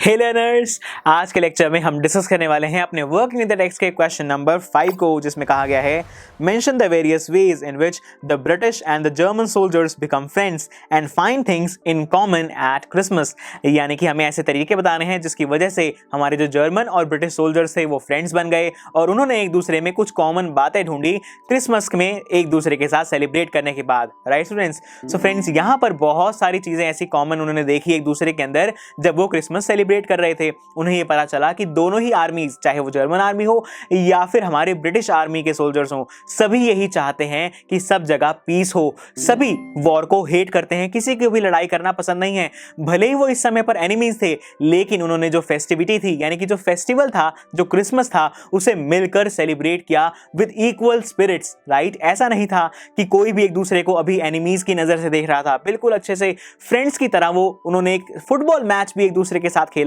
हे learners, आज के lecture में हम डिस्कस करने वाले हैं अपने वर्किंग विद द टेक्स्ट के क्वेश्चन नंबर 5 को, जिसमें कहा गया है mention the various ways in which the British and the German soldiers become friends and find things in common eight Christmas. यानी कि हमें ऐसे तरीके बताने हैं जिसकी वजह से हमारे जो जर्मन और ब्रिटिश सोल्जर्स थे वो फ्रेंड्स बन गए और उन्होंने एक दूसरे में कुछ कॉमन बातें ढूंढी क्रिसमस में एक दूसरे के साथ सेलिब्रेट करने के बाद। Right students? सो फ्रेंड्स, यहाँ पर बहुत सारी चीजें ऐसी कॉमन उन्होंने देखी एक दूसरे के अंदर जब वो क्रिसमस सेलिब्रेट कर रहे थे। उन्हें ये पता चला कि दोनों ही आर्मीज, चाहे वो जर्मन आर्मी हो या फिर हमारे ब्रिटिश आर्मी के सोल्जर्स हो, सभी यही चाहते हैं कि सब जगह पीस हो। सभी वॉर को हेट करते हैं, किसी को भी लड़ाई करना पसंद नहीं है। भले ही वो इस समय पर एनिमीज थे, लेकिन उन्होंने जो फेस्टिविटी थी, यानी कि जो फेस्टिवल था, जो क्रिसमस था, उसे मिलकर सेलिब्रेट किया विद इक्वल स्पिरिट्स। राइट? ऐसा नहीं था कि कोई भी एक दूसरे को अभी एनिमीज की नजर से देख रहा था। बिल्कुल अच्छे से फ्रेंड्स की तरह वो उन्होंने एक फुटबॉल मैच भी एक दूसरे के साथ खेला।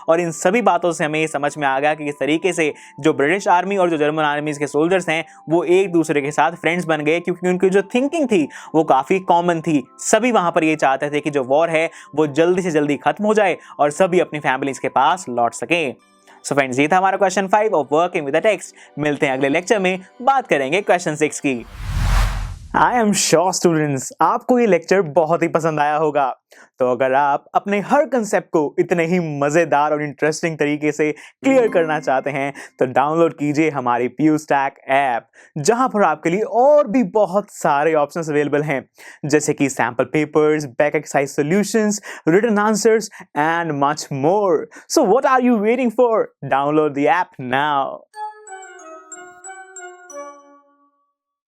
और इन सभी बातों से हमें ये समझ में आ गया कि किस तरीके से जो ब्रिटिश आर्मी और जो जर्मन आर्मी के सोल्जर्स हैं वो एक दूसरे के साथ फ्रेंड्स बन गए, क्योंकि उनकी जो थिंकिंग थी वो काफी कॉमन थी। सभी वहां पर ये चाहते थे कि जो वॉर है वो जल्दी से जल्दी खत्म हो जाए और सभी अपनी फैमिलीज के पास लौट सके। सो फ्रेंड्स, ये था हमारा question 5 of working with the text. मिलते हैं अगले लेक्चर में, बात करेंगे क्वेश्चन 6 की। आई एम श्योर स्टूडेंट्स, आपको ये लेक्चर बहुत ही पसंद आया होगा। तो अगर आप अपने हर कंसेप्ट को इतने ही मजेदार और इंटरेस्टिंग तरीके से क्लियर करना चाहते हैं तो डाउनलोड कीजिए हमारी PuStack ऐप, जहां पर आपके लिए और भी बहुत सारे ऑप्शंस अवेलेबल हैं, जैसे कि sample papers, back exercise solutions, written answers and much more. So what are you waiting for? Download the app now.